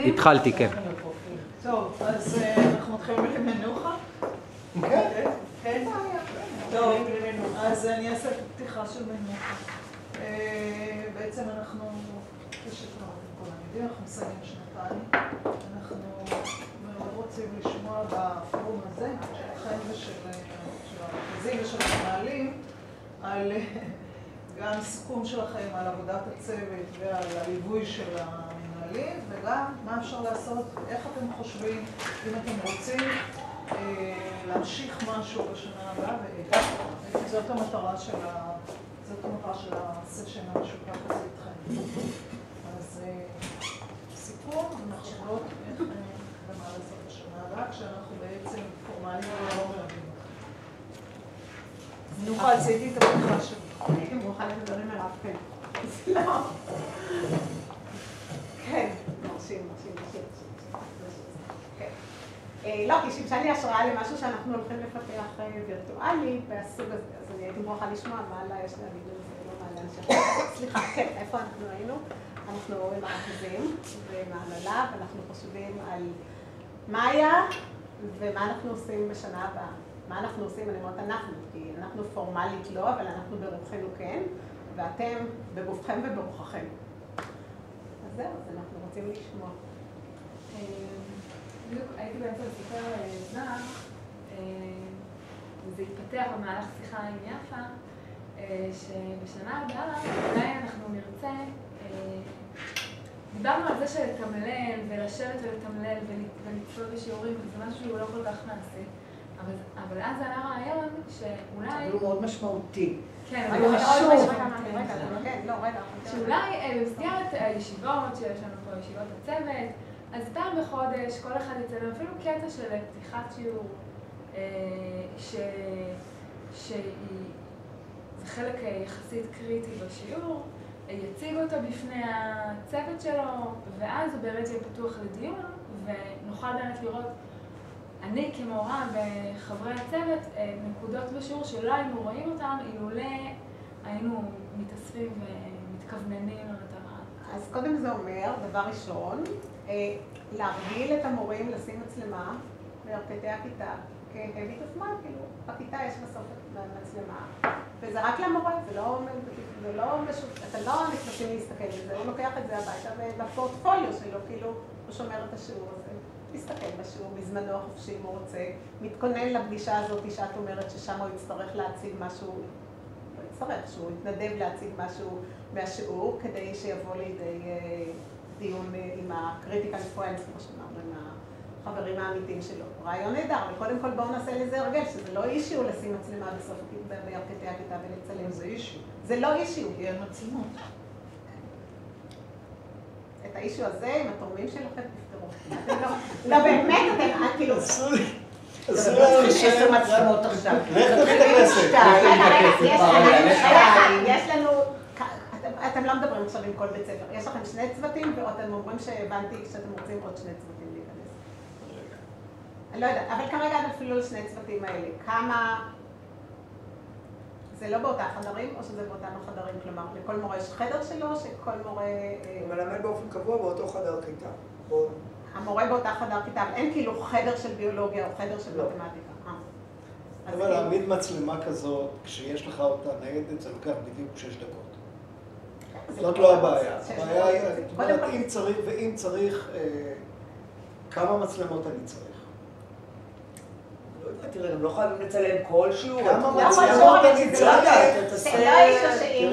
התחלתי, כן. טוב, אז אנחנו מתחילים למנוחה? כן. כן? טוב, אז אני אעשה פתיחה של מנוחה. בעצם אנחנו, כפי שכולם יודעים, אנחנו מסיימים שנתיים. אנחנו מאוד רוצים לשמוע בפורום הזה, שלכם ושל הרכזים ושל המנהלים, על גם סיכום שלכם על עבודת הצוות ועל הליווי של המנהלים, וגם מה אפשר לעשות, איך אתם חושבים, אם אתם רוצים להמשיך משהו בשנה הבאה, זאת המטרה של הסשן המשותף הזה איתכם. אז סיכום, אנחנו רואות איך ומה לעשות בשנה הבאה, כשאנחנו בעצם פורמלית לא מלווים. נוכל, עשיתי את הפתיחה שלי. הייתם ברוכה לדברים עליו, כן. לא. כן, מרשים. לא, כי שימשה לי השראה למשהו שאנחנו הולכים לפתח וירטואלי והסוג הזה, אז אני הייתי ברוכה לשמוע מה לה יש להגיד על זה, לא מה להנשך. סליחה, כן, איפה אנחנו היינו? אנחנו עם הרכזים ומהנהלה, ואנחנו חושבים על מה היה ומה אנחנו עושים בשנה הבאה. מה אנחנו עושים? אני אומרת אנחנו, כי אנחנו פורמלית לא, אבל אנחנו ברוחנו כן, ואתם בגופכם וברוחכם. אז זהו, אז אנחנו רוצים לשמוע. בדיוק, הייתי באמצע לספר לזנח, וזה התפתח במהלך שיחה עם יפה, שבשנה הבאה אולי אנחנו נרצה, דיברנו על זה שלתמלל ולשבת ולתמלל ולצפות בשיעורים, וזה משהו שהוא לא כל כך מעשי. אבל אז עלה רעיון שאולי... הוא מאוד משמעותי. כן, אבל הוא חשוב. רגע. שאולי במסגרת הישיבות שיש לנו פה, ישיבות הצוות, אז פעם בחודש כל אחד יצא אפילו קטע של פתיחת שיעור, שזה חלק יחסית קריטי בשיעור, יציג אותו בפני הצוות שלו, ואז הוא באמת יהיה פתוח לדיון, ונוכל באמת לראות אני כמורה וחברי הצוות נקודות בשיעור שלא היינו רואים אותם, אילולא היינו מתאספים ומתכווננים למטרה. אז קודם זה אומר, דבר ראשון, להרגיל את המורים לשים מצלמה בירכתי הכיתה. כהביא את הזמן, כאילו, בכיתה יש בסוף מצלמה, וזה רק למורה, זה לא משהו, אתה לא נכנסים להסתכל בזה, הוא לוקח את זה הביתה, ובפורטפוליו שלו, כאילו, הוא שומר את השיעור הזה. מסתכל בשיעור, בזמנו החופשי אם הוא רוצה, מתכונן לפגישה הזאת שאת אומרת ששם הוא יצטרך להציג משהו, לא יצטרך, שהוא יתנדב להציג משהו מהשיעור, כדי שיבוא לידי דיון עם ה-critical friends, כמו שאמרנו, עם החברים האמיתיים שלו. רעיון נהדר, אבל קודם כל בואו נעשה לזה הרגל, שזה לא אישיו לשים מצלמה בסוף בירכתי הכיתה ולצלם. זה אישיו. זה לא אישיו. כי אין מצלמות. את האישיו הזה, עם התורמים שלכם, תפתרו. לא באמת, אתם כאילו... עשו לי 10 מצלמות עכשיו. לך תביא את הכסף. יש לנו... אתם לא מדברים עכשיו עם כל בית ספר. יש לכם 2 צוותים, ואתם אומרים שהבנתי שאתם רוצים עוד 2 צוותים להיכנס. אני לא יודעת, אבל כרגע אפילו ל2 צוותים האלה. כמה... זה לא באותה חדרים, או שזה באותם החדרים? כלומר, לכל מורה יש חדר שלו, שכל מורה... הוא מלמד באופן קבוע באותו חדר כיתה. המורה באותה חדר כיתה, אבל אין כאילו חדר של ביולוגיה או חדר של מתמטיקה. אבל להעמיד מצלמה כזאת, כשיש לך אותה ניידת, זה לוקח בדיוק 6 דקות. זאת לא הבעיה. הבעיה היא, זאת אומרת, אם צריך, כמה מצלמות אני צריך? לא יודע, תראה, הם לא חייבים לצלם כל שיעור. כמה מצלמות אני צריך? זה לא אישו שאם...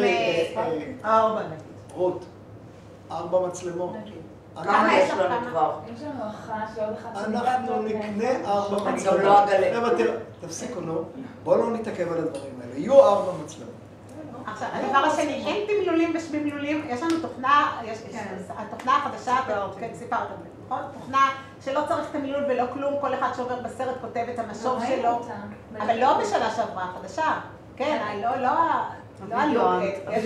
4 נגיד. רות, 4 מצלמות. כמה יש לנו כבר? יש לנו אחת ועוד אחת. אנחנו נקנה 4 מצלמות. אני גם לא אגלה. תפסיקו, נו. בואו לא נתעכב על הדברים האלה. יהיו 4 מצלמות. עכשיו, הדבר השני, אין תמלולים ושממלולים, יש לנו תוכנה, התוכנה החדשה, כן, סיפרת על זה, נכון? תוכנה שלא צריך תמלול ולא כלום, כל אחד שעובר בסרט כותב את המשוב שלו, אבל לא בשנה שעברה, חדשה, כן, לא הלוגט, יש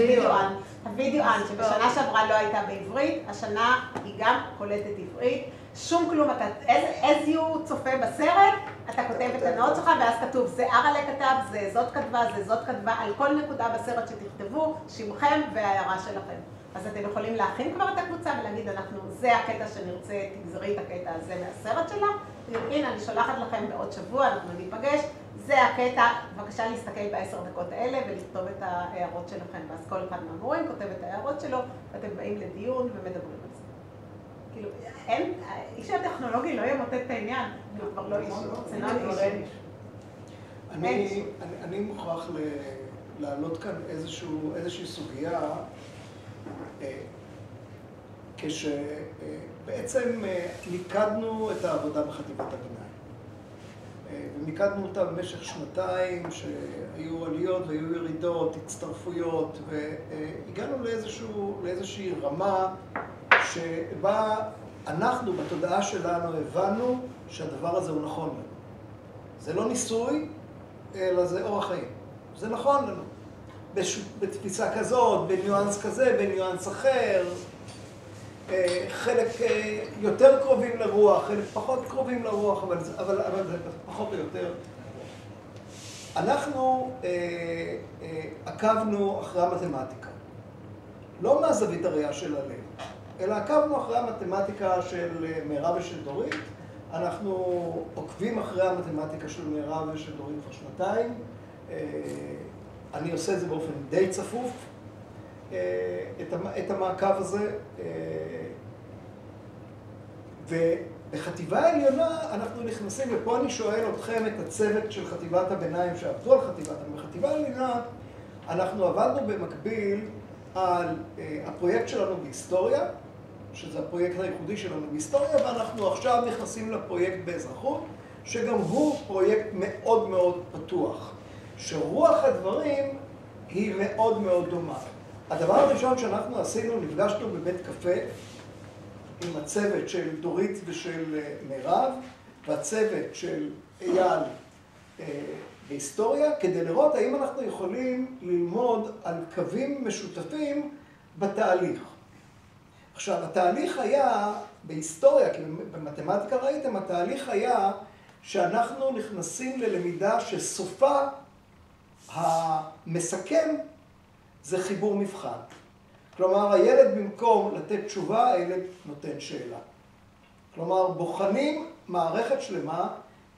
הווידאואן, שבשנה שעברה לא הייתה בעברית, השנה היא גם קולטת עברית, שום כלום, as you צופה בסרט, אתה כותב את הנאות שלך, ואז כתוב, זה ארלה כתב, זה זאת כתבה, זה זאת כתבה, על כל נקודה בסרט שתכתבו, שמכם וההערה שלכם. אז אתם יכולים להכין כבר את הקבוצה ולהגיד, זה הקטע שנרצה, תגזרי את הקטע הזה מהסרט שלה. הנה, אני שולחת לכם בעוד שבוע, אנחנו ניפגש. זה הקטע, בבקשה להסתכל ב10 דקות האלה ולכתוב את ההערות שלכם. ואז כל אחד מהמורים כותב את ההערות שלו, ואתם באים לדיון ומדברים על זה. כאילו, איש הטכנולוגי לא ימוטט את העניין, הוא כבר לא איש, זה לא איש. אני מוכרח להעלות כאן איזושהי סוגיה, כשבעצם מיקדנו את העבודה בחטיבת הביניים. ומיקדנו אותה במשך שנתיים, שהיו עליות והיו ירידות, הצטרפויות, והגענו לאיזושהי רמה שבה אנחנו בתודעה שלנו הבנו שהדבר הזה הוא נכון לנו. זה לא ניסוי, אלא זה אורח חיים. זה נכון לנו. בתפיסה כזאת, בניואנס כזה, בניואנס אחר, חלק יותר קרובים לרוח, חלק פחות קרובים לרוח, אבל זה פחות או יותר. אנחנו עקבנו אחרי המתמטיקה. לא מהזווית הראייה של הלב, אלא עקבנו אחרי המתמטיקה של מירב ושל דורית. אנחנו עוקבים אחרי המתמטיקה של מירב ושל דורית כבר שנתיים. אני עושה את זה באופן די צפוף, את המעקב הזה. ובחטיבה העליונה אנחנו נכנסים, ופה אני שואל אתכם, את הצוות של חטיבת הביניים שעבדו על חטיבת הביניים. בחטיבה העליונה אנחנו עבדנו במקביל על הפרויקט שלנו בהיסטוריה, שזה הפרויקט הייחודי שלנו בהיסטוריה, ואנחנו עכשיו נכנסים לפרויקט באזרחות, שגם הוא פרויקט מאוד מאוד פתוח, שרוח הדברים היא מאוד מאוד דומה. הדבר הראשון שאנחנו עשינו, נפגשנו בבית קפה עם הצוות של דורית ושל מירב, והצוות של אייל בהיסטוריה, כדי לראות האם אנחנו יכולים ללמוד על קווים משותפים בתהליך. עכשיו, התהליך היה, בהיסטוריה, כי במתמטיקה ראיתם, התהליך היה שאנחנו נכנסים ללמידה שסופה המסכם זה חיבור מבחן. כלומר, הילד במקום לתת תשובה, הילד נותן שאלה. כלומר, בוחנים מערכת שלמה,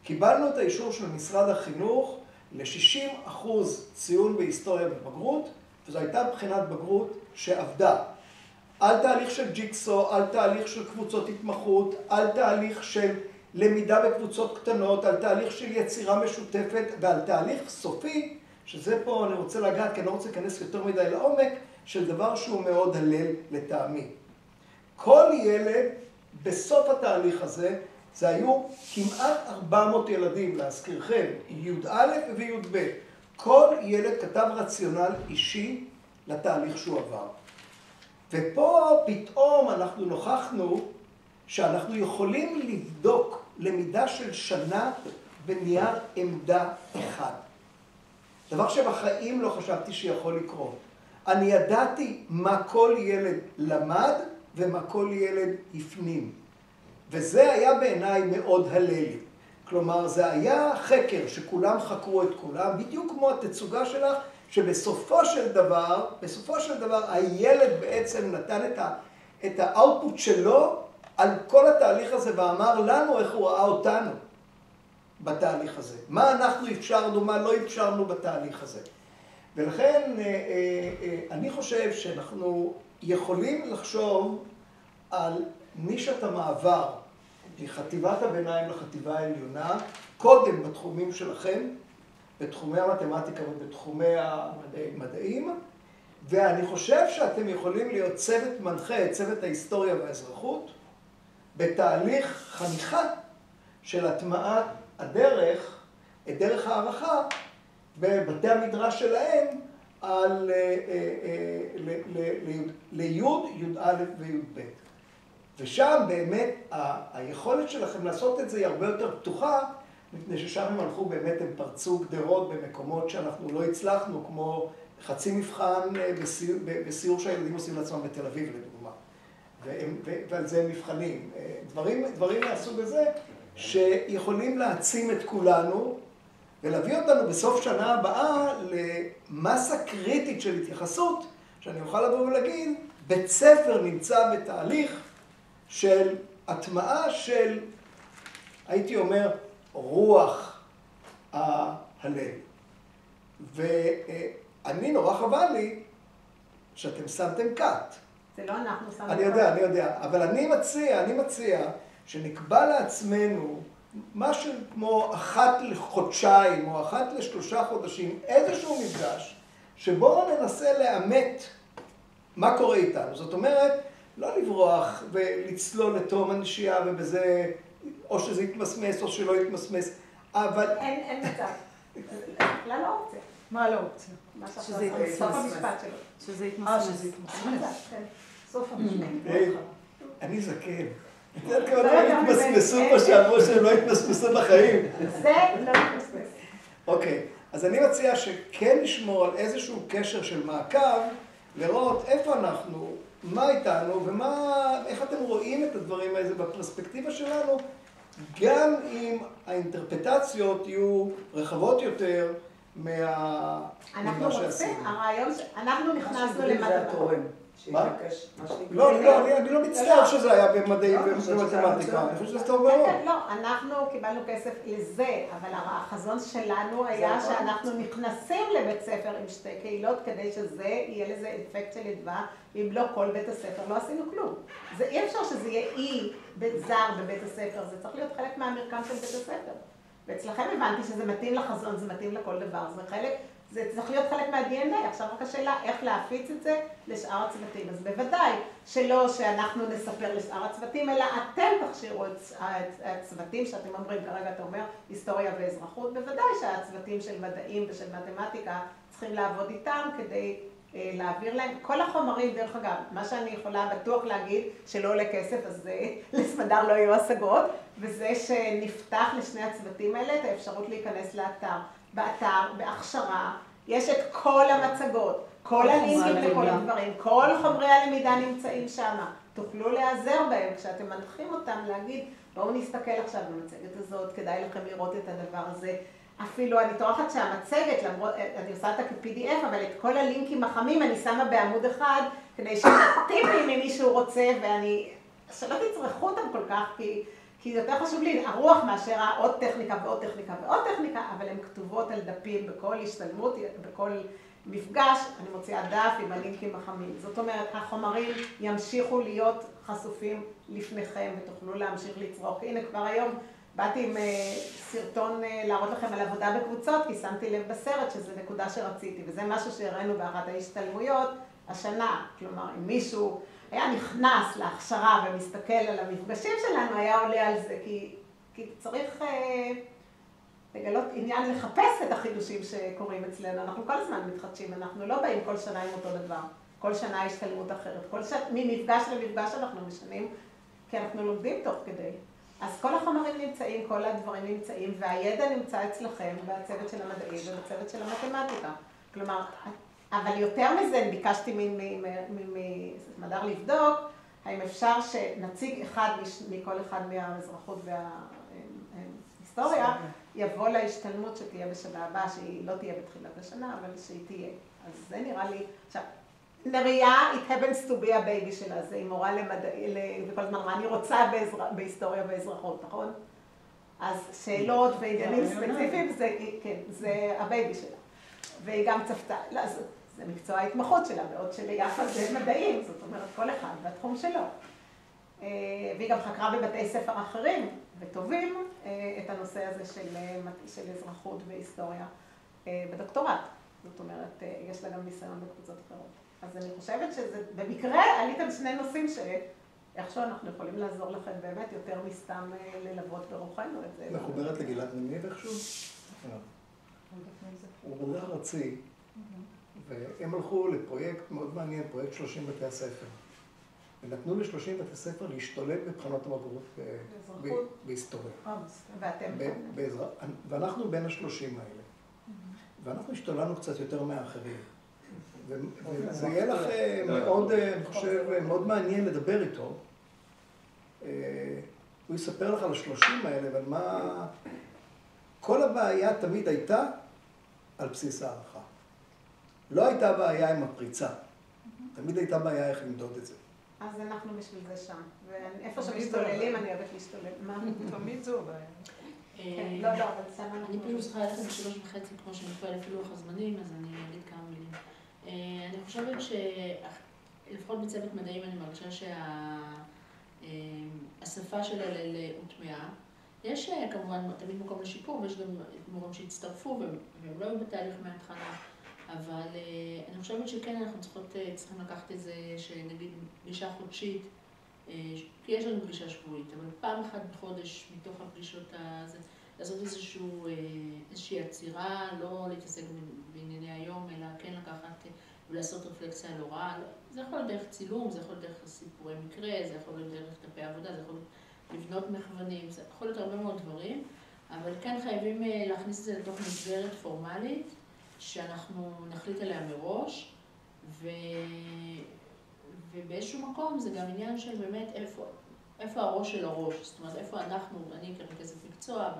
קיבלנו את האישור של משרד החינוך ל-60% ציון בהיסטוריה בבגרות, וזו הייתה בחינת בגרות שעבדה. על תהליך של ג'יקסו, על תהליך של קבוצות התמחות, על תהליך של למידה בקבוצות קטנות, על תהליך של יצירה משותפת, ועל תהליך סופי, שזה פה אני רוצה לגעת, כי אני לא רוצה להיכנס יותר מדי לעומק, של דבר שהוא מאוד הלל לטעמי. כל ילד בסוף התהליך הזה, זה היו כמעט 400 ילדים, להזכירכם, י"א וי"ב. כל ילד כתב רציונל אישי לתהליך שהוא עבר. ופה פתאום אנחנו נוכחנו שאנחנו יכולים לבדוק למידה של שנה בנייר עמדה אחד. דבר שבחיים לא חשבתי שיכול לקרות. אני ידעתי מה כל ילד למד ומה כל ילד הפנים. וזה היה בעיניי מאוד הללי. כלומר, זה היה חקר שכולם חקרו את כולם, בדיוק כמו התצוגה שלך, שבסופו של דבר, הילד בעצם נתן את האוטפוט שלו על כל התהליך הזה, ואמר לנו איך הוא ראה אותנו בתהליך הזה. מה אנחנו אפשרנו, מה לא אפשרנו בתהליך הזה. ולכן אני חושב שאנחנו יכולים לחשוב על נישת המעבר מחטיבת הביניים לחטיבה העליונה, קודם בתחומים שלכם, בתחומי המתמטיקה ובתחומי המדעים, ואני חושב שאתם יכולים להיות צוות מנחה, צוות ההיסטוריה והאזרחות, בתהליך חניכה של הטמעת הדרך, את דרך הערכה, בבתי המדרש שלהם, על לי', י"א וי"ב. ושם באמת היכולת שלכם לעשות את זה היא הרבה יותר פתוחה, מפני ששם הם הלכו באמת, הם פרצו גדרות במקומות שאנחנו לא הצלחנו, כמו חצי מבחן בסיור שהילדים עושים לעצמם בתל אביב, לדוגמה. ועל זה הם מבחנים. דברים מהסוג הזה שיכולים להעצים את כולנו, ולהביא אותנו בסוף שנה הבאה למסה קריטית של התייחסות, שאני אוכל לבוא ולהגיד, בית ספר נמצא בתהליך של הטמעה של, הייתי אומר, רוח הלב. ואני נורא חבל לי שאתם שמתם קאט. זה לא אנחנו שמנו. אני יודע, אבל אני מציע שנקבע לעצמנו משהו כמו אחת לחודשיים או אחת לשלושה חודשים, איזשהו מפגש, שבו ננסה לאמת מה קורה איתנו. זאת אומרת, לא לברוח ולצלול לתום הנשייה ובזה, או שזה יתמסמס או שלא יתמסמס, אבל... אין מצב. לא, לא אופציה. מה לא אופציה? מה שאתה עושה, סוף המשפט שלו. שזה יתמסמס. סוף המשפט. אני זקן. את יודעת כמה לא יתמסמסו פה שאמרו שהם לא יתמסמסו בחיים. זה לא יתמסמס. אוקיי, אז אני מציע שכן נשמור על איזשהו קשר של מעקב, לראות איפה אנחנו, מה איתנו איך אתם רואים את הדברים האלה בפרספקטיבה שלנו, גם אם האינטרפטציות יהיו רחבות יותר אנחנו רוצים, הרעיון אנחנו נכנסנו למטרה. מה? לא, אני לא מצטער שזה היה במדעים ובמתמטיקה, אני חושב שזה טוב מאוד. לא, אנחנו קיבלנו כסף לזה, אבל החזון שלנו היה שאנחנו נכנסים לבית ספר עם שתי קהילות כדי שזה יהיה לזה אפקט של אדווה, אם לא כל בית הספר לא עשינו כלום. אי אפשר שזה יהיה אי זר בבית הספר, זה צריך להיות חלק מהמרקם של בית הספר. ואצלכם הבנתי שזה מתאים לחזון, זה מתאים לכל דבר, זה צריך להיות חלק מה-DNA. עכשיו רק השאלה איך להפיץ את זה לשאר הצוותים. אז בוודאי שלא שאנחנו נספר לשאר הצוותים, אלא אתם תכשירו את הצוותים שאתם אומרים, כרגע אתה אומר, היסטוריה ואזרחות. בוודאי שהצוותים של מדעים ושל מתמטיקה צריכים לעבוד איתם כדי להעביר להם. כל החומרים, דרך אגב, מה שאני יכולה בטוח להגיד שלא עולה כסף, אז לסמדר לא יהיו השגות, וזה שנפתח לשני הצוותים האלה את האפשרות להיכנס לאתר. באתר, בהכשרה, יש את כל המצגות, כל הלינקים לכל הדברים, כל חומרי הלמידה נמצאים שם. תוכלו להיעזר בהם כשאתם מנחים אותם להגיד, בואו נסתכל עכשיו במצגת הזאת, כדאי לכם לראות את הדבר הזה. אפילו אני טורחת שהמצגת, למרות, אני עושה אותה כ-PDF, אבל את כל הלינקים החמים אני שמה בעמוד אחד, כדי שטיפים אם מישהו רוצה, שלא תצרכו אותם כל כך, כי יותר חשוב לי הרוח מאשר עוד טכניקה ועוד טכניקה ועוד טכניקה, אבל הן כתובות על דפים בכל השתלמות, בכל מפגש, אני מוציאה דף עם הלינקים החמים. זאת אומרת, החומרים ימשיכו להיות חשופים לפניכם ותוכלו להמשיך לצרוך. הנה כבר היום באתי עם סרטון להראות לכם על עבודה בקבוצות, כי שמתי לב בסרט שזה נקודה שרציתי, וזה משהו שהראינו באחת ההשתלמויות השנה. כלומר, אם מישהו היה נכנס להכשרה ומסתכל על המפגשים שלנו, היה עולה על זה, כי צריך לגלות עניין לחפש את החידושים שקורים אצלנו. אנחנו כל הזמן מתחדשים, אנחנו לא באים כל שנה עם אותו דבר. כל שנה השתלמות אחרת. ממפגש למפגש אנחנו משנים, כי אנחנו לומדים תוך כדי. אז כל החומרים נמצאים, כל הדברים נמצאים, והידע נמצא אצלכם בצוות של המדעים ובצוות של המתמטיקה. כלומר, אבל יותר מזה, ביקשתי ממדר לבדוק, האם אפשר שנציג אחד מכל אחד מהאזרחות וההיסטוריה יבוא להשתלמות שתהיה בשנה הבאה, שהיא לא תהיה בתחילת השנה, אבל שהיא תהיה. אז זה נראה לי... עכשיו, נריה, it happens to be a baby שלה, זה היא מורה וכל הזמן מה אני רוצה בהיסטוריה ואזרחות, נכון? אז שאלות ועניינים ספציפיים, זה הבייבי שלה. והיא גם צפתה, זה מקצוע ההתמחות שלה, בעוד שליחד זה מדעים, זאת אומרת כל אחד בתחום שלו. והיא גם חקרה בבתי ספר אחרים וטובים את הנושא הזה של אזרחות והיסטוריה בדוקטורט. זאת אומרת, יש לה גם ניסיון בקבוצות אחרות. אז אני חושבת שזה, במקרה עליתם שני נושאים שאיכשהו אנחנו יכולים לעזור לכם באמת יותר מסתם ללוות ברוחנו את זה. מחוברת לגלעד ניניב איכשהו? הוא מורה ארצי, והם הלכו לפרויקט מאוד מעניין, פרויקט 30 בתי הספר. ונתנו ל-30 בתי ספר להשתולט בבחינות הבגרות בהיסטוריה. ואתם? ואנחנו בין ה-30 האלה. ואנחנו השתוללנו קצת יותר מהאחרים. וזה יהיה לך מאוד, אני חושב, מאוד מעניין לדבר איתו. הוא יספר לך על ה-30 האלה, אבל מה... כל הבעיה תמיד הייתה על בסיס הערכה. לא הייתה בעיה עם הפריצה. תמיד הייתה בעיה איך למדוד את זה. אז אנחנו בשביל זה שם. ואיפה שמשתוללים אני אוהבת להשתולל. מה? תמיד זו הבעיה. כן, לא, אבל שם אנחנו... אני פשוט צריכה ללכת ב3:30 כמו שנקבע לפי לוח הזמנים, אז אני אגיד כמה מילים. אני חושבת שלפחות בצוות מדעים אני מרגישה שהשפה של הלל הוטמעה. יש כמובן תמיד מקום לשיפור, ויש גם מורים שהצטרפו והם לא היו בתהליך מההתחלה, אבל אני חושבת שכן אנחנו צריכים לקחת את זה שנגיד פגישה חודשית, כי יש לנו פגישה שבועית, אבל פעם אחת בחודש מתוך הפגישות הזה, לעשות איזושהי עצירה, לא להתעסק בענייני היום, אלא כן לקחת ולעשות רפלקסיה על הוראה. זה יכול להיות דרך צילום, זה יכול להיות דרך סיפורי מקרה, זה יכול להיות דרך דפי עבודה, זה יכול להיות לבנות מכוונים, זה יכול להיות הרבה מאוד דברים, אבל כן חייבים להכניס את זה לתוך מסגרת פורמלית, שאנחנו נחליט עליה מראש, ובאיזשהו מקום זה גם עניין של באמת איפה הראש של הראש, זאת אומרת איפה אנחנו, אני כרכזת מקצוע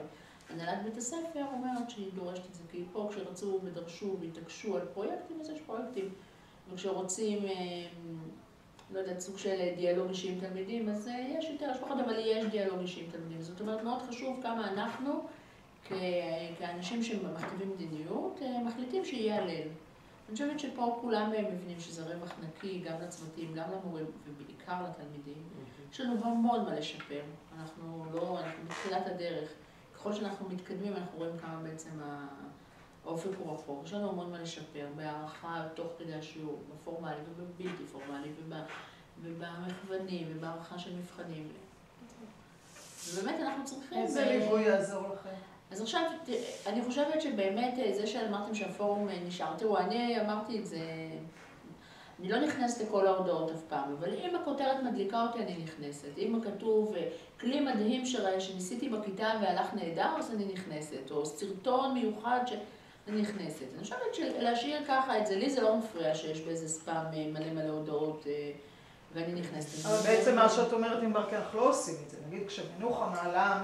והנהלת בית הספר אומרת שהיא דורשת את זה, כי פה כשרצו ודרשו והתעקשו על פרויקטים, אז יש פרויקטים, וכשרוצים, לא יודעת, סוג של דיאלוג אישי עם תלמידים, אז יש יותר השפחות, אבל יש דיאלוג אישי עם תלמידים. זאת אומרת, מאוד חשוב כמה אנחנו, כאנשים שמכתיבים מדיניות, מחליטים שיהיה הלל. אני חושבת שפה כולם מבינים שזה רווח נקי, גם לצוותים, גם למורים, ובעיקר לתלמידים. יש לנו מאוד מה לשפר. אנחנו בתחילת הדרך. ככל שאנחנו מתקדמים, אנחנו רואים כמה בעצם האופק הוא רחוק. יש לנו מאוד מה לשפר, בהערכה תוך כדי השיעור, בפורמלי ובבלתי פורמלי, ובמכוונים, ובהערכה של מבחנים. ובאמת אנחנו צריכים... איזה ליווי יעזור לכם? אז עכשיו, אני חושבת שבאמת זה שאמרתם שהפורום נשאר, תראו, אני אמרתי את זה, אני לא נכנסת לכל ההודעות אף פעם, אבל אם הכותרת מדליקה אותי, אני נכנסת. אם כתוב כלי מדהים שניסיתי בכיתה והלך נהדר, אז אני נכנסת. או סרטון מיוחד שאני נכנסת. אני חושבת שלהשאיר ככה את זה, לי זה לא מפריע שיש באיזה ספאם מלא הודעות ואני נכנסת. אבל בעצם מה שאת אומרת עם ברקי, אנחנו לא עושים את זה. נגיד כשמנוחה מעלה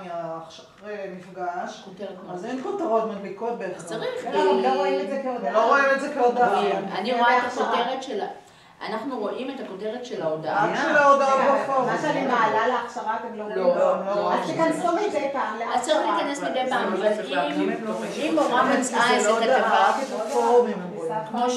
אחרי מפגש, אז אין כותרות מדליקות בהכרח. אז צריך. לא רואים את זה כהודעה. לא רואים את זה כהודעה. אני רואה את הכותרת שלה. אנחנו רואים את הכותרת של ההודעה. רק של ההודעה בפורום. מה שאני מעלה להכשרה אתם לא רואים. לא. אז תיכנסו מדי פעם להכשרה. אז צריך להיכנס מדי פעם, אבל אם מורה מצאה איזה כתבה, רק את הפורומים הם רואים.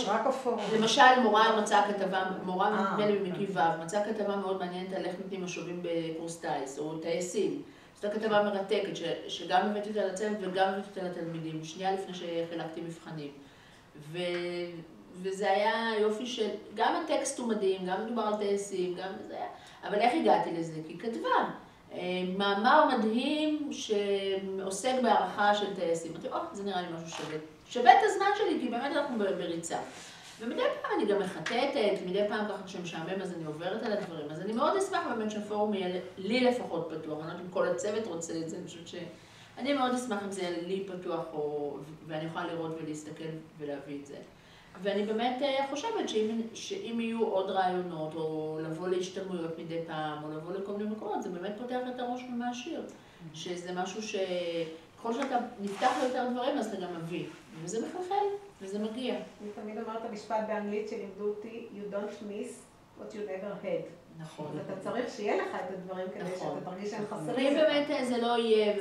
רק הפורום. למשל מורה מצאה כתבה, מורה נדמה לי במקיף ו', מצאה כתבה מאוד מעניינת על איך נותנים משובים בקורס טייס, או טייסים. זאת כתבה מרתקת, שגם הבאתי אותה לצוות וגם הבאתי אותה לתלמידים, שנייה לפני שחילקתי מבחנים. וזה היה יופי של, גם הטקסט הוא מדהים, גם מדובר על טייסים, גם זה היה, אבל איך הגעתי לזה? כי כתבה, מאמר מדהים שעוסק בהערכה של טייסים. אמרתי, זה נראה לי משהו שווה. שווה את הזמן שלי, כי באמת אנחנו בריצה. ומדי פעם אני גם מחטטת, מדי פעם ככה שמשעמם, אז אני עוברת על הדברים. אז אני מאוד אשמח באמת שהפורום יהיה לי לפחות פתוח. אני לא יודעת אם כל הצוות רוצה את זה, אני חושבת שאני מאוד אשמח אם זה יהיה לי פתוח, ואני יכולה לראות ולהסתכל ולהביא את זה. ואני באמת חושבת שאם יהיו עוד רעיונות, או לבוא להשתלמויות מדי פעם, או לבוא לכל מיני מקומות, זה באמת פותח את הראש ומעשיר. שזה משהו שככל שאתה נפתח ליותר דברים, אז אתה גם מביא. וזה מחלחל, וזה מגיע. אני תמיד אומרת את המשפט באנגלית שלימדו אותי, you don't miss what you never had. נכון. ואתה צריך שיהיה לך את הדברים כדי שאתה תרגיש שהם חסרים. ואם באמת זה לא יהיה,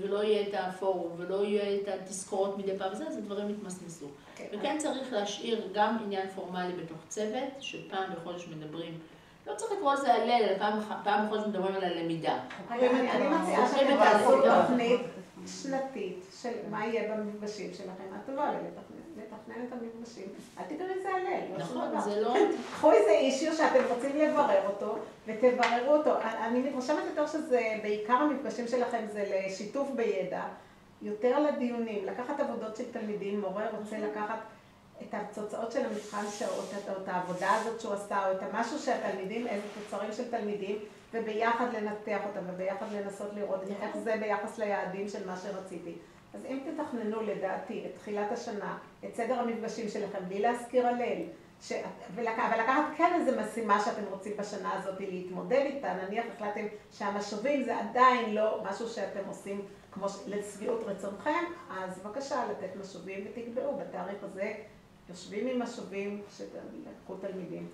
ולא יהיה את הפורום, ולא יהיה את התזכורות מדי פעם, אז הדברים יתמסמסו. וכן צריך להשאיר גם עניין פורמלי בתוך צוות, שפעם בחודש מדברים, לא צריך לקרוא לזה הלל, אלא פעם בחודש מדברים על הלמידה. אני מציעה שאתם תעשו תוכנית שנתית של מה יהיה במפגשים שלכם. את טובה לתכנן את המפגשים. אל תקראי לזה הלל. נכון, זה לא... קחו איזה אישיו שאתם רוצים לברר אותו, ותבררו אותו. אני מתרשמת יותר שזה, בעיקר המפגשים שלכם זה לשיתוף בידע, יותר לדיונים, לקחת עבודות של תלמידים, מורה רוצה לקחת את התוצאות של המבחן שעות, או את העבודה הזאת שהוא עשה, או את המשהו שהתלמידים, איזה תוצרים של תלמידים, וביחד לנתח אותם, וביחד לנסות לראות איך זה ביחס ליעדים של מה שרציתי. אז אם תתכננו לדעתי את תחילת השנה, את סדר המפגשים שלכם, בלי להזכיר הלל, ולקחת כן איזו משימה שאתם רוצים בשנה הזאת להתמודד איתה, נניח החלטתם שהמשובים זה עדיין לא משהו שאתם עושים כמו לשביעות רצונכם, אז בבקשה לתת משובים ותקבעו בתאריך הזה, יושבים עם משובים שלקחו תלמידים.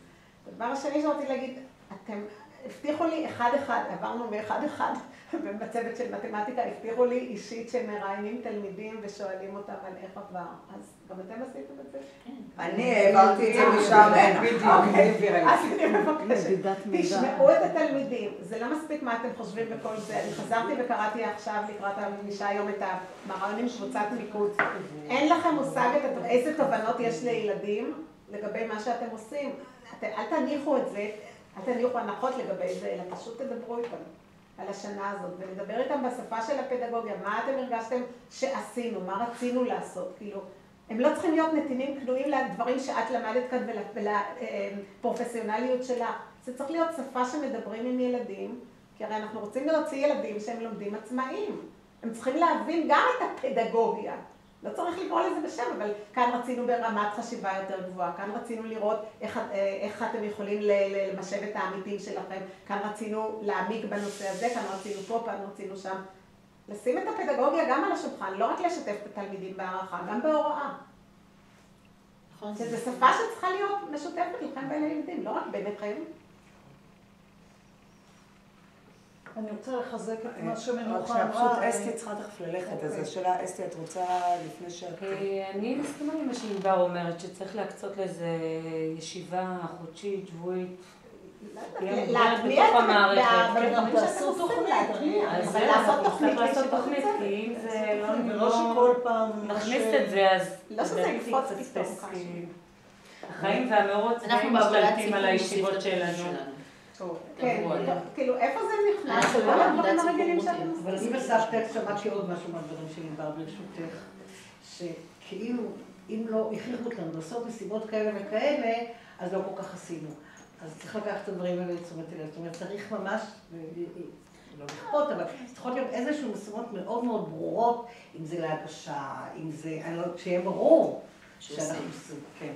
הדבר השני שרציתי להגיד, אתם הבטיחו לי אחד-אחד, עברנו מאחד-אחד, ובצוות של מתמטיקה הבטיחו לי אישית שמראיינים תלמידים ושואלים אותם על איך עבר. אז גם אתם עשיתם את זה? אני העברתי את זה משם הנה. אז אני מבקשת, תשמעו את התלמידים. זה לא מספיק מה אתם חושבים בכל זה. אני חזרתי וקראתי עכשיו לקראת הפגישה היום את המראיינים קבוצת מיקוד. אין לכם מושג איזה תובנות יש לילדים לגבי מה שאתם עושים. אל תניחו את זה, אל תניחו הנחות לגבי זה, אלא פשוט תדברו איתם על השנה הזאת, ולדבר איתם בשפה של הפדגוגיה, מה אתם הרגשתם שעשינו, מה רצינו לעשות, כאילו, הם לא צריכים להיות נתינים קנויים לדברים שאת למדת כאן ולפרופסיונליות שלה, זה צריך להיות שפה שמדברים עם ילדים, כי הרי אנחנו רוצים להוציא ילדים שהם לומדים עצמאיים, הם צריכים להבין גם את הפדגוגיה, לא צריך לקרוא לזה בשם, אבל כאן רצינו ברמת חשיבה יותר גבוהה, כאן רצינו לראות איך אתם יכולים למשב את העמיתים שלכם, כאן רצינו להעמיק בנושא הזה, כאן רצינו פה, כאן רצינו שם. לשים את הפדגוגיה גם על השולחן, לא רק לשתף את התלמידים בהערכה, גם בהוראה. נכון. שזו שפה שצריכה להיות משותפת לכם בין הילדים, לא רק ביניכם. אני רוצה לחזק את מה שמנוחה רק אמרה. פשוט אסתי צריכה תכף ללכת, אז השאלה, אסתי, את רוצה לפני שאת... אני מסכימה עם מה שענבר אומרת, שצריך להקצות לאיזה ישיבה חודשית, שבועית. להטמיע בתוך המערכת. בדברים שאתם עושים להטמיע, אבל לעשות תוכנית. לעשות תוכנית, כי אם זה ולא שכל פעם... נכניס את זה, אז... לא שזה יקפוץ פתאום כי משהו. החיים והמאורות אנחנו משתלטים על הישיבות שלנו. כן, כאילו, איפה זה נכנס? אנחנו כל הדברים בעבודת הרגילים ציבור שאתם אבל אני בסבתק שמעתי עוד משהו מהדברים של ענבר ברשותך, שכאילו אם לא הכריחו אותנו לעשות מסיבות כאלה וכאלה, אז לא כל כך עשינו. אז צריך לקחת את הדברים האלה לתשומת הלב. זאת אומרת, צריך ממש, לא לכפות, אבל צריכות להיות איזשהו משימות מאוד מאוד ברורות, אם זה להגשה, אם זה, אני לא יודעת, שיהיה ברור שאנחנו עושים. כן.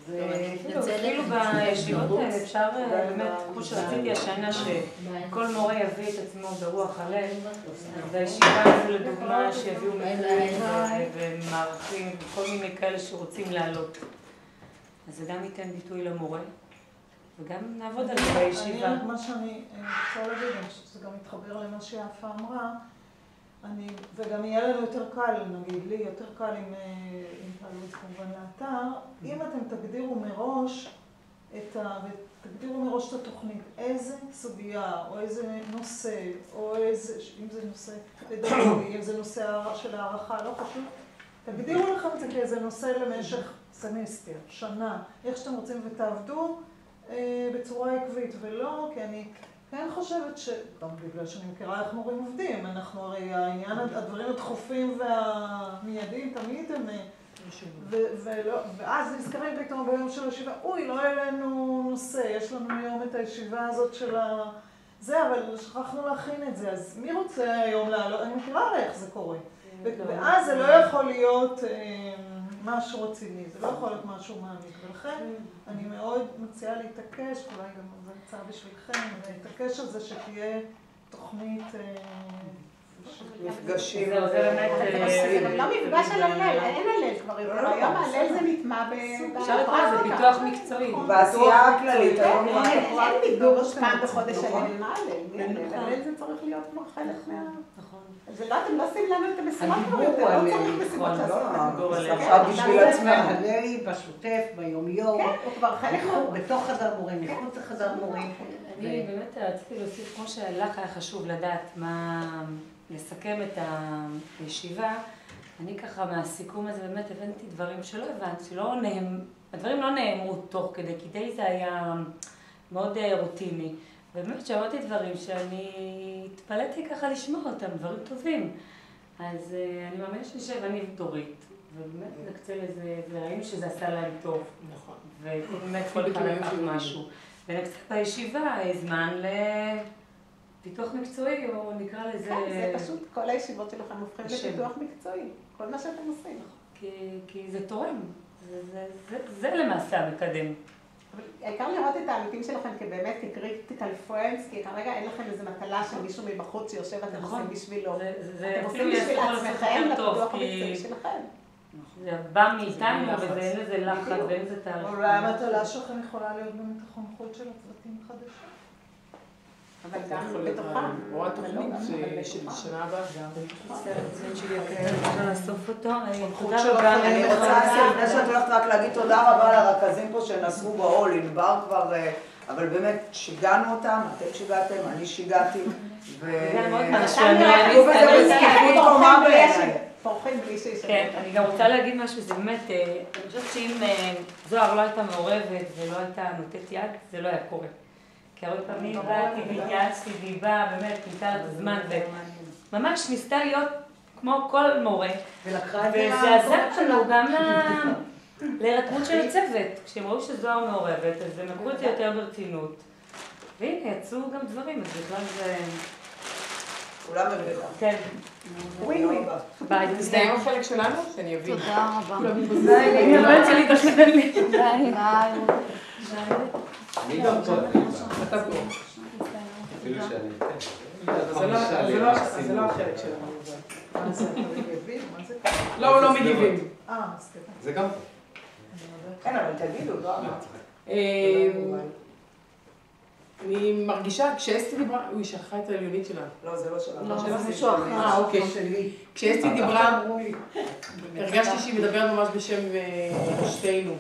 אפילו בישיבות האלה אפשר באמת, כמו שרציתי השנה, שכל מורה יביא את עצמו ברוח הלב, והישיבה הזו לדוגמה שיביאו מקרים ומערכים וכל מיני כאלה שרוצים לעלות. אז זה גם ייתן ביטוי למורה, וגם נעבוד על זה בישיבה. מה שאני רוצה להגיד, אני חושבת שזה גם מתחבר למה שיפה אמרה, וגם יהיה לנו יותר קל, נגיד לי, יותר קל אם תעלו את זה כמובן לאתר, אם אתם תגדירו מראש ותגדירו מראש את התוכנית, איזה סוגיה או איזה נושא, או איזה, אם זה נושא פדגוגי, אם זה נושא של הערכה, לא חשוב, תגדירו לכם את זה כאיזה נושא למשך סמסטר, שנה, איך שאתם רוצים ותעבדו בצורה עקבית, ולא, כי אני כן חושבת גם בגלל שאני מכירה איך מורים עובדים, אנחנו הרי העניין, הדברים הדחופים והמיידיים תמיד הם, ואז נזכרים פתאום ביום של הישיבה, אוי, לא היה לנו נושא, יש לנו היום את הישיבה הזאת של זה, אבל שכחנו להכין את זה, אז מי רוצה היום לעלות? אני מכירה הרי איך זה קורה. ואז זה לא יכול להיות משהו רציני, זה לא יכול להיות משהו מעמיק, ולכן אני מאוד מציעה להתעקש, אולי גם זה נצא בשבילכם, להתעקש על זה שתהיה תוכנית מפגשים. זהו, זה באמת... זה גם לא מפגש על הלל, אין הלל כבר יותר, היום הלל זה נטמע אפשר לקרוא לזה פיתוח מקצועי. בעשייה הכללית. אין בידור פעם בחודש הלל, מה הלל? הלל זה צריך להיות כבר חלק מה... נכון. זה לא, אתם לא עושים לנו את המשימות כבר יותר, לא צריך משימות שעשיתם. עכשיו בשביל עצמם. הלל בשוטף, ביומיום, כן, הוא כבר חלק בתוך חדר מורים, מחוץ לחדר מורים. אני באמת רציתי להוסיף, כמו שלך היה חשוב לדעת מה... לסכם את הישיבה, אני ככה מהסיכום הזה באמת הבנתי דברים שלא הבנתי, הדברים לא נאמרו תוך כדי, כי די זה היה מאוד רוטיני. ובאמת שמעתי דברים שאני התפלאתי ככה לשמוע אותם, דברים טובים. אז אני מאמינה שנשב, אני ודורית, ובאמת נקצה לזה, וראינו שזה עשה להם טוב. נכון. ובאמת כל אחד לקח משהו. ונקצה בישיבה זמן פיתוח מקצועי, או נקרא לזה... כן, זה פשוט, כל הישיבות שלכם הופכים לפיתוח מקצועי, כל מה שאתם עושים. כי זה תורם, זה למעשה המקדם. אבל העיקר לראות את העמיתים שלכם כבאמת כ-critical friends, כי כרגע אין לכם איזו מטלה של מישהו מבחוץ שיושב ואתם עושים בשבילו. אתם עושים בשביל עצמכם לפיתוח המקצועי שלכם. זה בא מאיתנו, וזה אין לזה לחץ ואין לזה תאריך. אולי המטלה שלכם יכולה להיות גם את החונכות של הצוותים החדשים. אבל גם בתוכם. או התוכנית של שנה הבאה. אפשר לאסוף אותו. תודה רבה. אני רוצה, לפני שאת הולכת רק להגיד תודה רבה לרכזים פה שנסעו בעול, ענבר כבר, אבל באמת שיגענו אותם, אתם שיגעתם, אני שיגעתי. זה מאוד משהו. פורחים בלי שיש. כן, אני גם רוצה להגיד משהו, זה באמת, אני חושבת שאם זוהר לא הייתה מעורבת ולא הייתה נותנת יד, זה לא היה קורה. כי הרבה פעמים באתי והתייעצתי והיא באה, באמת, ניתה את הזמן, וממש ניסתה להיות כמו כל מורה. וזה עזר לנו גם להירתמות של הצוות. כשהם ראו שזוהר מעורבת, אז הם לקחו את זה יותר ברצינות. והנה, יצאו גם דברים, אז בכלל זה... כולם מבינים. כן. ביי. זה היה החלק שלנו? שאני אבין. תודה רבה. אני אומרת שלי תחדל לי. ביי. אני גם פה. אתה פה. אפילו שאני... זה לא החלק שלנו. מה זה, אתה מגיבים? מה זה? לא, לא מגיבים. סליחה. זה גם... כן, אבל תגידו, לא אמרתי. אני מרגישה, כשאסתי דיברה, היא שכחה את העליונית שלה. לא, זה לא שלנו. לא, זה מישהו אחר. אוקיי. כשאסתי דיברה, הרגשתי שהיא מדברת ממש בשם שתינו.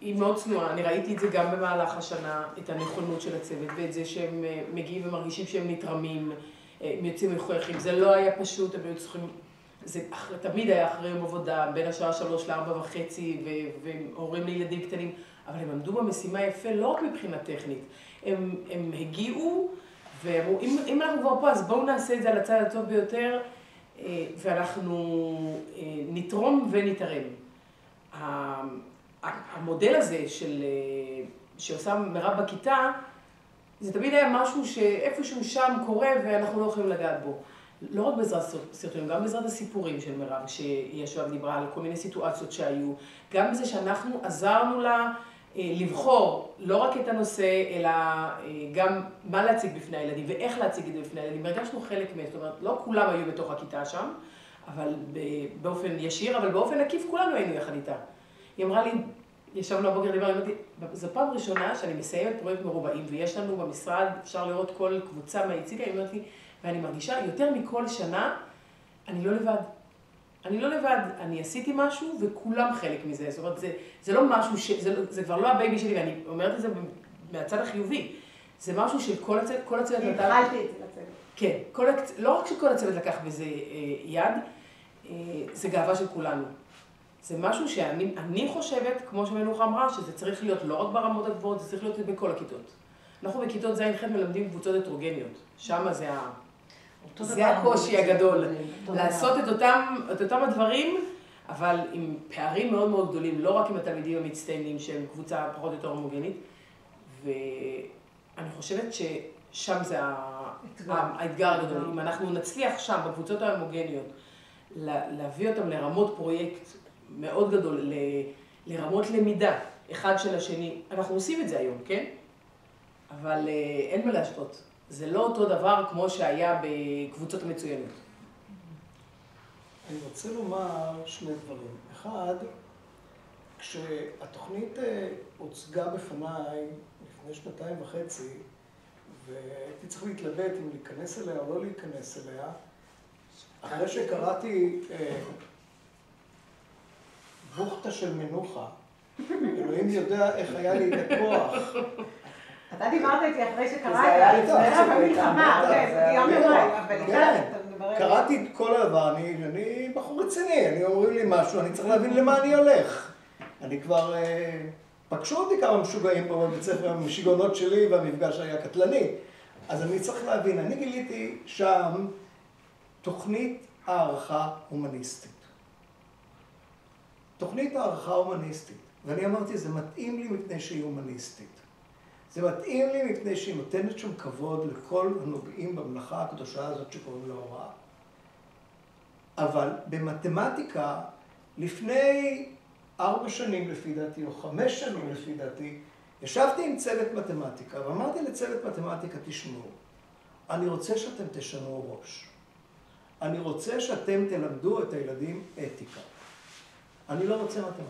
היא מאוד צנועה, אני ראיתי את זה גם במהלך השנה, את הנכונות של הצוות ואת זה שהם מגיעים ומרגישים שהם נתרמים, הם יוצאים מחויכים. זה לא היה פשוט, הם היו צריכים, זה תמיד היה אחרי יום עבודה, בין השעה 3 ל4:30 והורים לילדים קטנים, אבל הם עמדו במשימה יפה לא רק מבחינה טכנית, הם הגיעו ואמרו, אם אנחנו כבר פה אז בואו נעשה את זה על הצד הטוב ביותר ואנחנו נתרום ונתרם. המודל הזה שעושה מירב בכיתה, זה תמיד היה משהו שאיפשהו שם קורה ואנחנו לא יכולים לגעת בו. לא רק בעזרת סרטונים, גם בעזרת הסיפורים של מירב, שישב דיברה על כל מיני סיטואציות שהיו, גם בזה שאנחנו עזרנו לה לבחור לא רק את הנושא, אלא גם מה להציג בפני הילדים ואיך להציג את זה בפני הילדים. הרגשנו חלק מהם, זאת אומרת, לא כולם היו בתוך הכיתה שם, אבל באופן ישיר, אבל באופן עקיף כולנו היינו יחד איתה. היא אמרה לי, ישבנו הבוקר דיבר, אמרתי, זו פעם ראשונה שאני מסיימת פרויקט מרובעים, ויש לנו במשרד, אפשר לראות כל קבוצה מהיציגה, היא אומרת לי, ואני מרגישה יותר מכל שנה, אני לא לבד. אני לא לבד, אני עשיתי משהו וכולם חלק מזה. זאת אומרת, זה לא משהו זה כבר לא הבייבי שלי, ואני אומרת את זה מהצד החיובי. זה משהו של כל הצוות נתן... התחלתי את זה לצוות. כן, לא רק שכל הצוות לקח בזה יד, זה גאווה של כולנו. זה משהו שאני חושבת, כמו שמנוחה אמרה, שזה צריך להיות לא רק ברמות הגבוהות, זה צריך להיות בכל הכיתות. אנחנו בכיתות ז'-ח' מלמדים קבוצות הטרוגניות. שם זה הקושי הגדול. לעשות את אותם הדברים, אבל עם פערים מאוד מאוד גדולים, לא רק עם התלמידים המצטיינים שהם קבוצה פחות או יותר הומוגנית. ואני חושבת ששם זה האתגר הגדול. אם אנחנו נצליח שם, בקבוצות ההומוגניות, להביא אותם לרמות פרויקט מאוד גדול, לרמות למידה, אחד של השני. אנחנו עושים את זה היום, כן? אבל אין מה להשוות. זה לא אותו דבר כמו שהיה בקבוצות המצוינות. אני רוצה לומר שני דברים. אחד, כשהתוכנית הוצגה בפניי לפני 2.5, והייתי צריך להתלבט אם להיכנס אליה או לא להיכנס אליה, אחרי שקראתי בוכתה של מנוחה, אלוהים יודע איך היה לי את הכוח. אתה דיברת איתי אחרי שקראת. זה היה לפני במלחמה, כן, יום יומיים, אבל קראתי את כל הדבר, אני בחור רציני, אומרים לי משהו, אני צריך להבין למה אני הולך. אני כבר, פגשו אותי כמה משוגעים פה בבית ספר, המשגעונות שלי והמפגש היה קטלני. אז אני צריך להבין, אני גיליתי שם תוכנית הערכה הומניסטית. תוכנית הערכה הומניסטית. ואני אמרתי, זה מתאים לי מפני שהיא הומניסטית. זה מתאים לי מפני שהיא נותנת שם כבוד לכל הנוגעים במלאכה הקדושה הזאת שקוראים לה הוראה. אבל במתמטיקה, לפני 4 שנים לפי דעתי, או 5 שנים לפי דעתי, ישבתי עם צוות מתמטיקה, ואמרתי לצוות מתמטיקה, תשמעו, אני רוצה שאתם תשנו ראש. אני רוצה שאתם תלמדו את הילדים אתיקה. אני לא רוצה מתמטיקה.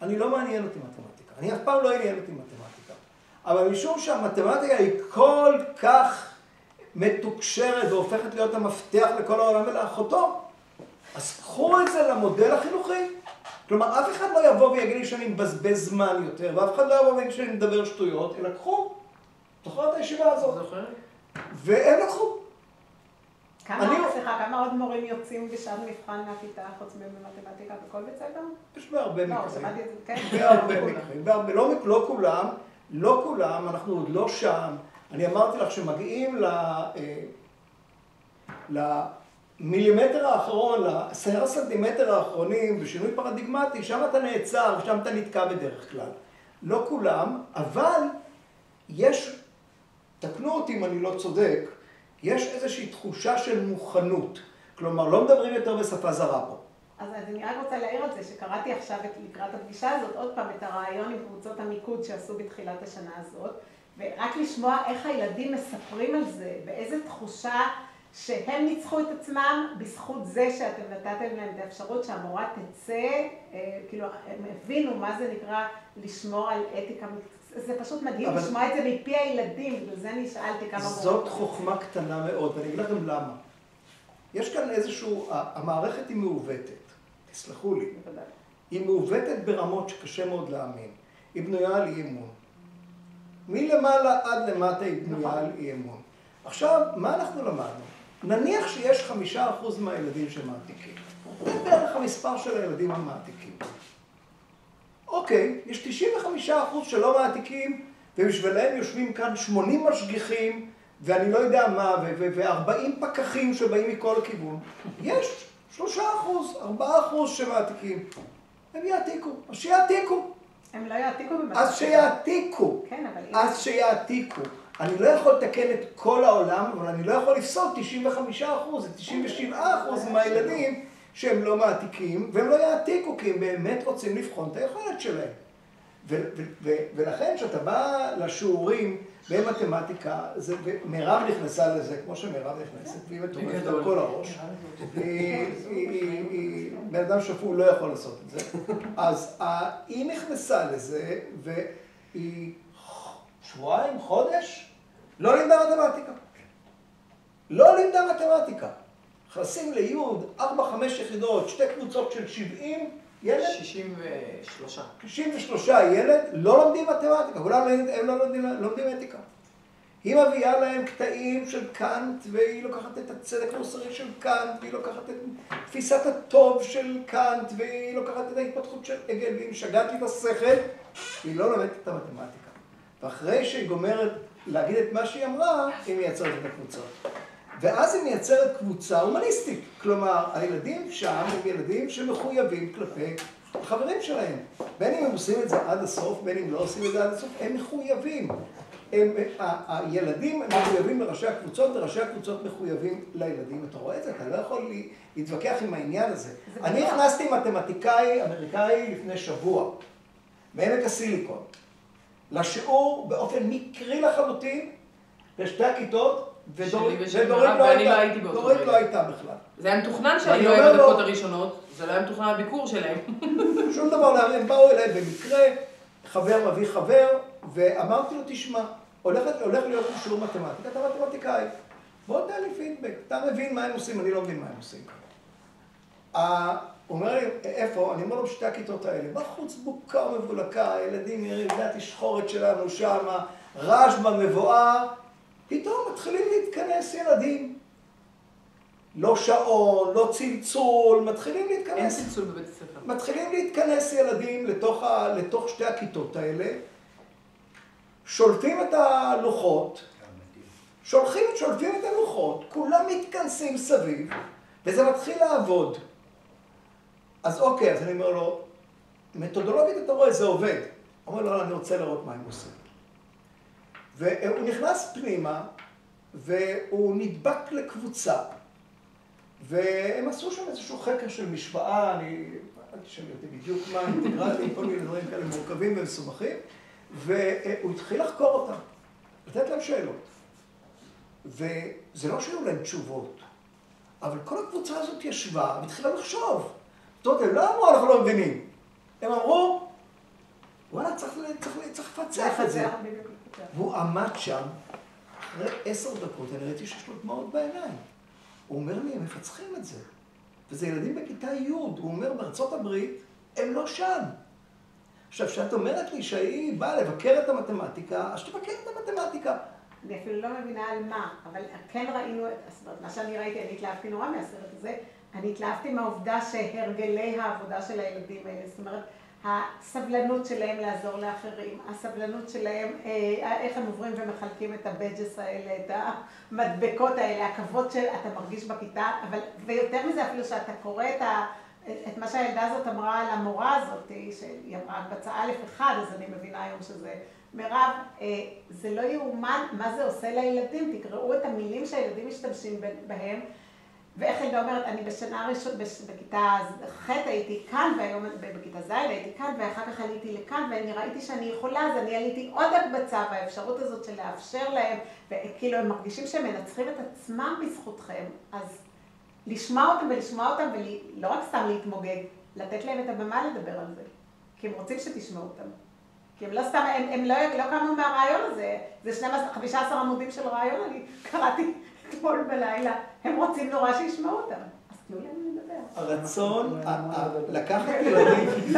אני לא מעניין אותי מתמטיקה. אני אף פעם לא עניין אותי מתמטיקה. אבל משום שהמתמטיקה היא כל כך מתוקשרת והופכת להיות המפתח לכל העולם ולאחותו, אז קחו את זה למודל החינוכי. כלומר, אף אחד לא יבוא ויגיד לי שאני מבזבז זמן יותר, ואף אחד לא יבוא ויגיד שאני מדבר שטויות, אלא קחו. זוכר את הישיבה הזאת. זוכר? והם לקחו. כמה עוד מורים יוצאים בשעת מבחן מהכיתה חוץ ממתמטיקה בכל בית ספר? יש בהרבה מקרים. לא, שמעתי את זה, כן. בהרבה מקרים. לא כולם, לא כולם, אנחנו עוד לא שם. אני אמרתי לך שמגיעים למילימטר האחרון, ל10 סנטימטר האחרונים, בשינוי פרדיגמטי, שם אתה נעצר ושם אתה נתקע בדרך כלל. לא כולם, אבל יש, תקנו אותי אם אני לא צודק, יש איזושהי תחושה של מוכנות. כלומר, לא מדברים יותר בשפה זרה פה. אז אני רק רוצה להעיר על זה, שקראתי עכשיו לקראת הפגישה הזאת, עוד פעם את הרעיון עם קבוצות המיקוד שעשו בתחילת השנה הזאת, ורק לשמוע איך הילדים מספרים על זה, באיזה תחושה שהם ניצחו את עצמם בזכות זה שאתם נתתם להם את האפשרות שהמורה תצא, כאילו, הם הבינו מה זה נקרא לשמור על אתיקה. זה פשוט מדהים לשמוע את זה מפי הילדים, בגלל זה אני שאלתי כמה מורות. זאת חוכמה קטנה מאוד, ואני אגיד לכם למה. יש כאן איזשהו, המערכת היא מעוותת, תסלחו לי. בוודאי. היא מעוותת ברמות שקשה מאוד להאמין. היא בנויה על אי אמון. מלמעלה עד למטה היא בנויה על אי אמון. עכשיו, מה אנחנו למדנו? נניח שיש 5% מהילדים שמעתיקים. זה בערך המספר של הילדים המעתיקים. אוקיי, יש 95% שלא מעתיקים, ובשבילם יושבים כאן 80 משגיחים, ואני לא יודע מה, ו40 פקחים שבאים מכל כיוון. יש 3%, 4% שמעתיקים. הם יעתיקו, אז שיעתיקו. הם לא יעתיקו במתמטיקה. אז שיעתיקו. כן, אבל... אז שיעתיקו. אני לא יכול לתקן את כל העולם, אבל אני לא יכול לפסול 95%, 97% מהילדים שהם לא מעתיקים, והם לא יעתיקו, כי הם באמת רוצים לבחון את היכולת שלהם. ולכן, כשאתה בא לשיעורים במתמטיקה, מירב נכנסה לזה, כמו שמירב נכנסת, והיא מטורפת על כל הראש. בן אדם שפוי לא יכול לעשות את זה. אז היא נכנסה לזה, והיא שבועיים, חודש, לא לימדה מתמטיקה. לא לימדה מתמטיקה. נכנסים ליוד, 4-5 יחידות, 2 קבוצות של 70 ילד. 63. 63 ילד, לא לומדים מתמטיקה, כולם הם לא לומדים אתיקה. היא מביאה להם קטעים של קאנט, והיא לוקחת את הצדק המוסרי של קאנט, והיא לוקחת את תפיסת הטוב של קאנט, והיא לוקחת את ההתפתחות של הגל, והיא משגעת לי את השכל, והיא לא לומדת את המתמטיקה. ואחרי שהיא גומרת להגיד את מה שהיא אמרה, היא מייצרת את הקבוצות. ואז היא מייצרת קבוצה הומניסטית. כלומר, הילדים שם הם ילדים שמחויבים כלפי החברים שלהם. בין אם הם עושים את זה עד הסוף, בין אם לא עושים את זה עד הסוף, הם מחויבים. הילדים הם מחויבים לראשי הקבוצות, וראשי הקבוצות מחויבים לילדים. אתה רואה את זה? אתה לא יכול להתווכח עם העניין הזה. אני הכנסתי מתמטיקאי אמריקאי לפני שבוע, בעמק הסיליקון, לשיעור באופן מקרי לחלוטין, בשתי הכיתות, ודורית לא הייתה בכלל. זה היה מתוכנן שאני לא אוהב בדקות הראשונות, זה לא היה מתוכנן הביקור שלהם. שום דבר, הם באו אליי במקרה, חבר מביא חבר, ואמרתי לו, תשמע, הולך להיות שיעור מתמטיקה, אתה מתמטיקאי. בוא תן לי פידבק, אתה מבין מה הם עושים, אני לא מבין מה הם עושים. הוא אומר לי, איפה? אני אומר לו, שתי הכיתות האלה, בחוץ בוקה ומבולקה, ילדים נראים, זה התשחורת שלנו שם, רעש במבואה, פתאום מתחילים להתכנס ילדים. לא שעון, לא צלצול, מתחילים להתכנס. אין צלצול בבית הספר. מתחילים להתכנס ילדים לתוך שתי הכיתות האלה, שולפים את הלוחות, שולפים את הלוחות, כולם מתכנסים סביב, וזה מתחיל לעבוד. אז אוקיי, אז אני אומר לו, מתודולוגית אתה רואה, זה עובד. הוא אומר לו, אני רוצה לראות מה הם עושים. והוא נכנס פנימה, והוא נדבק לקבוצה. והם עשו שם איזשהו חקר של משוואה, אני תשאלי אותי בדיוק מה, אינטגרלים, כל מיני דברים כאלה מורכבים ומסובכים, והוא התחיל לחקור אותם, לתת להם שאלות. וזה לא שהיו להם תשובות, אבל כל הקבוצה הזאת ישבה והתחילה לחשוב. זאת אומרת, הם לא אמרו, אנחנו לא מבינים. הם אמרו, וואלה, צריך לפצח את זה. והוא עמד שם, אחרי 10 דקות, אני ראיתי שיש לו דמעות בעיניים. הוא אומר לי, הם מפצחים את זה. וזה ילדים בכיתה י', הוא אומר, בארצות הברית, הם לא שם. עכשיו, כשאת אומרת לי שהיא באה לבקר את המתמטיקה, אז תבקר את המתמטיקה. אני אפילו לא מבינה על מה, אבל כן ראינו, מה שאני ראיתי, אני התלהבתי נורא מהסרט הזה, אני התלהבתי מהעובדה שהרגלי העבודה של הילדים האלה, זאת אומרת, הסבלנות שלהם לעזור לאחרים, הסבלנות שלהם, איך הם עוברים ומחלקים את הבג'ס האלה, את המדבקות האלה, הכבוד שאתה מרגיש בכיתה, אבל, ויותר מזה אפילו שאתה קורא את מה שהילדה הזאת אמרה על המורה הזאת, שהיא אמרה בצעה א'1, אז אני מבינה היום שזה מירב, זה לא יאומן מה זה עושה לילדים, תקראו את המילים שהילדים משתמשים בהם, ואיך ילדה אומרת, אני בשנה הראשונה, בכיתה ח' הייתי כאן, והיום בכיתה ז' הייתי כאן, ואחר כך עליתי לכאן, ואני ראיתי שאני יכולה, אז אני עליתי עוד הקבצה, והאפשרות הזאת של לאפשר להם, וכאילו הם מרגישים שהם מנצחים את עצמם בזכותכם, אז לשמוע אותם ולשמוע אותם, ולא רק סתם להתמוגג, לתת להם את הבמה לדבר על זה, כי הם רוצים שתשמעו אותם. כי הם לא סתם, הם לא קמו מהרעיון הזה, זה 15 עמודים של רעיון, אני קראתי אתמול בלילה, הם רוצים נורא שישמעו אותם, אז תנו להם לדבר. הרצון, לקחת ילדים,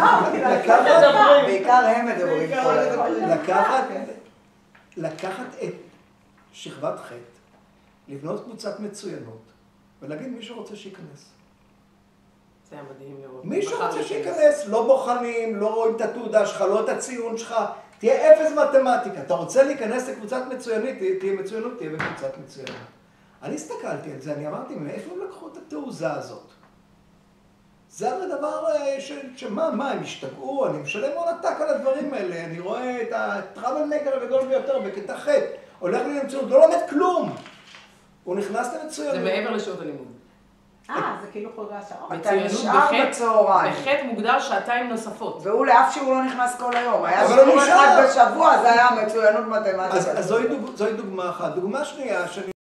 בעיקר הם מדברים כל הזמן. לקחת את שכבת ח', לבנות קבוצת מצוינות, ולהגיד מי שרוצה שייכנס. זה היה מדהים לראות. מי שרוצה שייכנס, לא בוחנים, לא רואים את התעודה שלך, לא את הציון שלך, תהיה 0 מתמטיקה. אתה רוצה להיכנס לקבוצת מצוינות, תהיה מצוינות, תהיה בקבוצת מצוינות. אני הסתכלתי על זה, אני אמרתי, מאיפה הם לקחו את התעוזה הזאת? זה הרי דבר שמה, הם השתגעו, אני משלם הון עתק על הדברים האלה, אני רואה את הטראבלמקר הגדול ביותר בכיתה ח', הולך לי למצוינות, לא לומד כלום. הוא נכנס למצוינות. זה מעבר לשעות הלימוד. זה כאילו חוגה שעות. אתה נשאר בצהריים. בח' מוגדר 2 נוספות. והוא לאף שהוא לא נכנס כל היום. היה שיעור אחד בשבוע, זה היה מצוינות מתמטיקה. אז זוהי דוגמה אחת. דוגמה שנייה,